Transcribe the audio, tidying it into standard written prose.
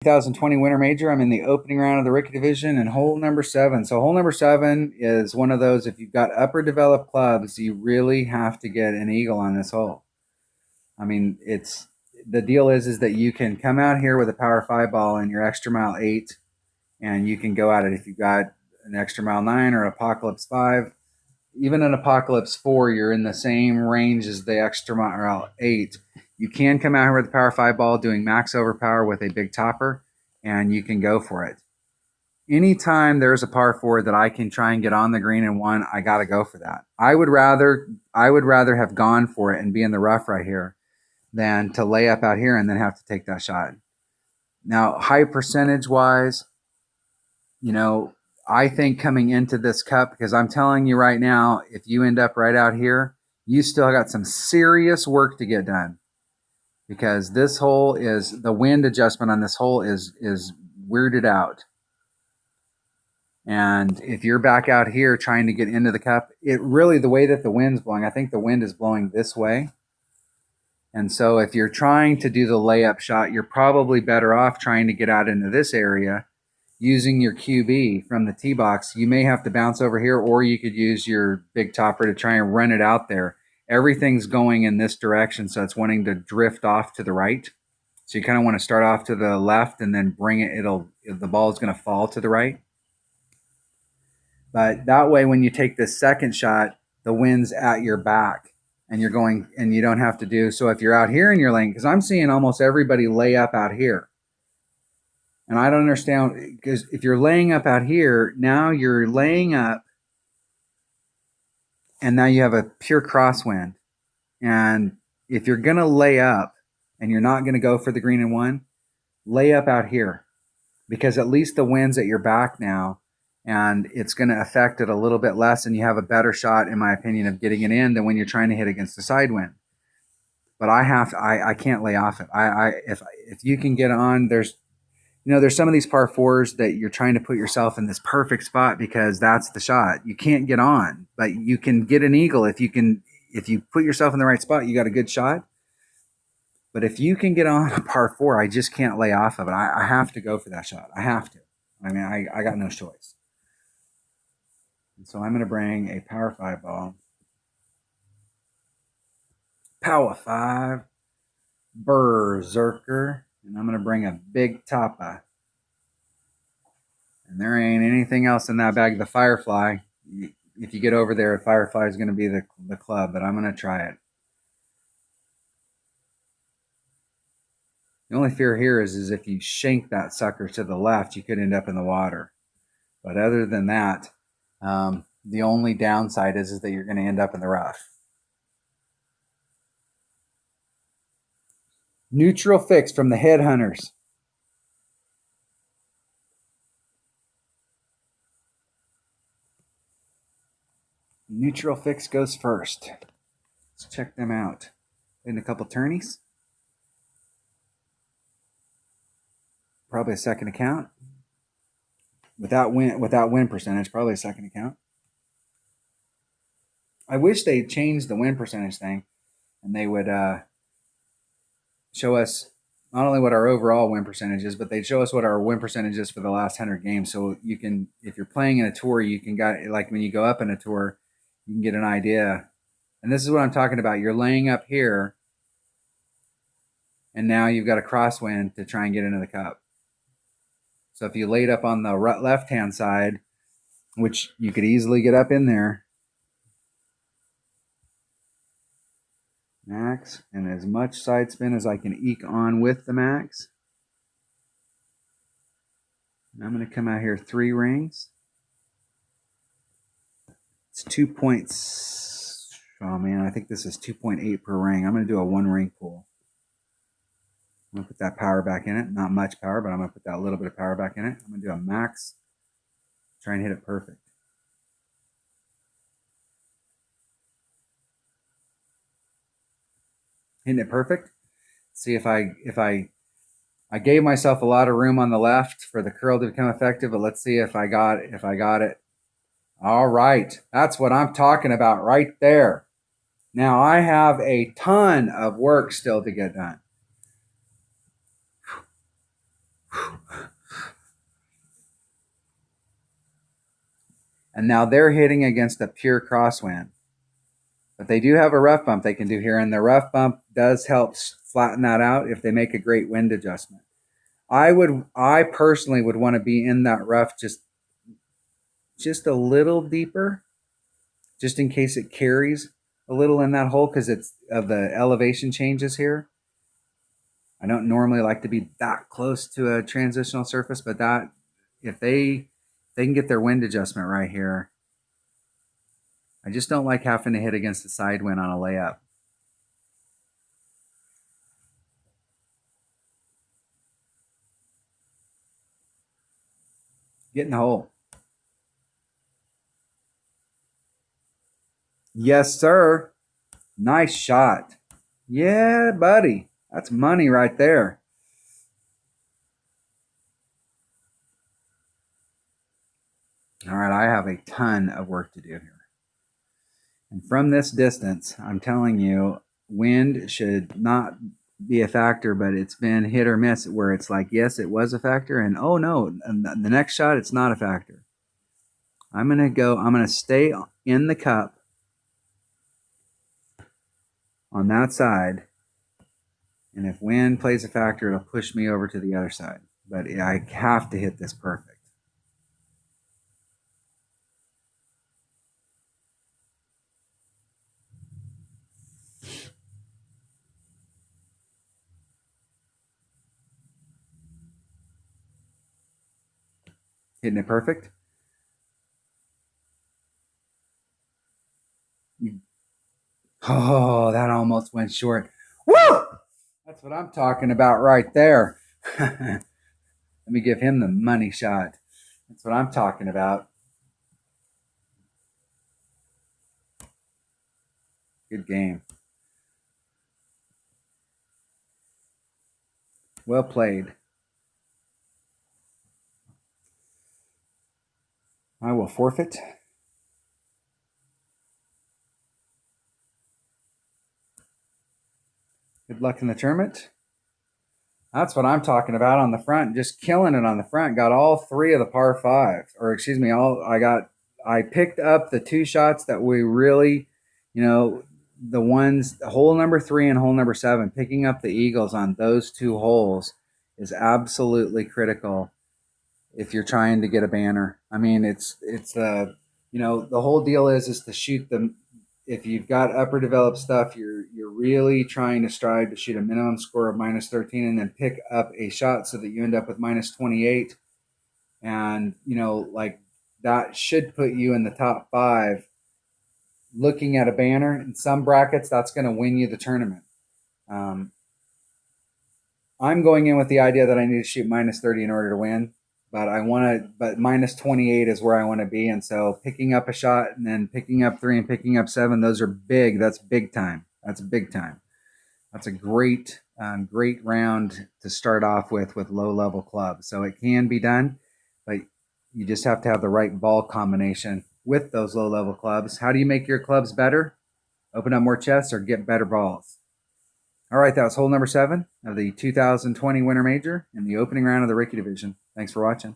2020 Winter Major. I'm in the opening round of the rookie division and hole number 7. So hole number 7 is one of those, if you've got upper developed clubs, you really have to get an eagle on this hole. I mean, the deal is that you can come out here with a power 5 ball in your extra mile 8, and you can go at it if you've got an extra mile 9 or apocalypse 5. Even an apocalypse 4, you're in the same range as the extra mile 8. You can come out here with a power 5 ball doing max overpower with a big topper, and you can go for it. Anytime there's a par 4 that I can try and get on the green in 1, I got to go for that. I would rather have gone for it and be in the rough right here than to lay up out here and then have to take that shot. Now, high percentage wise, I think coming into this cup, because I'm telling you right now, if you end up right out here, you still got some serious work to get done, because this hole is, the wind adjustment on this hole is weirded out. And if you're back out here trying to get into the cup, it really, the way that the wind's blowing, I think the wind is blowing this way. And so if you're trying to do the layup shot, you're probably better off trying to get out into this area using your QB from the tee box. You may have to bounce over here, or you could use your big topper to try and run it out there. Everything's going in this direction, so it's wanting to drift off to the right. So you kind of want to start off to the left and then bring it. The ball is going to fall to the right. But that way, when you take this second shot, the wind's at your back, and you're going, and you don't have to do. So if you're out here in your lane, because I'm seeing almost everybody lay up out here. And I don't understand, because if you're laying up out here, now you're laying up, and now you have a pure crosswind. And if you're going to lay up and you're not going to go for the green in 1, lay up out here, because at least the wind's at your back now, and it's going to affect it a little bit less, and you have a better shot, in my opinion, of getting it in than when you're trying to hit against the side wind. But I can't lay off it. If you can get on, there's some of these par 4s that you're trying to put yourself in this perfect spot because that's the shot. You can't get on, but you can get an eagle if you put yourself in the right spot. You got a good shot. But if you can get on a par 4, I just can't lay off of it. I have to go for that shot. I have to. I mean, I got no choice. And so I'm going to bring a power 5 ball. Power 5. Berserker. And I'm going to bring a big topper. And there ain't anything else in that bag. The Firefly. If you get over there, Firefly is going to be the club, but I'm going to try it. The only fear here is if you shank that sucker to the left, you could end up in the water. But other than that, the only downside is that you're going to end up in the rough. Neutral fix from the Headhunters. Neutral fix goes first. Let's check them out. In a couple tourneys. Probably a second account. Without win percentage, probably a second account. I wish they changed the win percentage thing, and they would show us not only what our overall win percentage is, but they'd show us what our win percentage is for the last 100 games. So you can, if you're playing in a tour, you can like when you go up in a tour, you can get an idea. And this is what I'm talking about. You're laying up here, and now you've got a crosswind to try and get into the cup. So if you laid up on the left-hand side, which you could easily get up in there, max, and as much side spin as I can eke on with the max. And I'm going to come out here 3 rings. It's 2 points. Oh man, I think this is 2.8 per ring. I'm going to do a 1 ring pull. I'm going to put that power back in it. Not much power, but I'm going to put that little bit of power back in it. I'm going to do a max. Try and hit it perfect. Hitting it perfect. See if I gave myself a lot of room on the left for the curl to become effective, but let's see if I got it. All right. That's what I'm talking about right there. Now I have a ton of work still to get done. And now they're hitting against a pure crosswind. But they do have a rough bump they can do here, and the rough bump does help flatten that out if they make a great wind adjustment. I personally would want to be in that rough just a little deeper, just in case it carries a little in that hole because it's of the elevation changes here. I don't normally like to be that close to a transitional surface, but that if they can get their wind adjustment right here, I just don't like having to hit against the side wind on a layup. Get in the hole. Yes, sir. Nice shot. Yeah, buddy. That's money right there. All right, I have a ton of work to do here. And from this distance, I'm telling you, wind should not be a factor, but it's been hit or miss where it's like, yes, it was a factor, and oh no, the next shot, it's not a factor. I'm going to stay in the cup on that side, and if wind plays a factor, it'll push me over to the other side. But I have to hit this perfect. Hitting it perfect. Oh, that almost went short. Woo! That's what I'm talking about right there. Let me give him the money shot. That's what I'm talking about. Good game. Well played. I will forfeit. Good luck in the tournament. That's what I'm talking about on the front. Just killing it on the front. Got all three of the par five, or excuse me, I picked up the two shots that we really, the ones, hole number 3 and hole number 7. Picking up the eagles on those two holes is absolutely critical if you're trying to get a banner. I mean, it's the whole deal is to shoot them. If you've got upper developed stuff, you're really trying to strive to shoot a minimum score of minus 13 and then pick up a shot so that you end up with minus 28. And, like that should put you in the top 5. Looking at a banner in some brackets, that's going to win you the tournament. I'm going in with the idea that I need to shoot minus 30 in order to win. But minus 28 is where I want to be. And so picking up a shot and then picking up 3 and picking up 7, those are big. That's big time. That's big time. That's a great round to start off with low level clubs. So it can be done, but you just have to have the right ball combination with those low level clubs. How do you make your clubs better? Open up more chests or get better balls. All right, that was hole number 7 of the 2020 Winter Major in the opening round of the Rookie Division. Thanks for watching.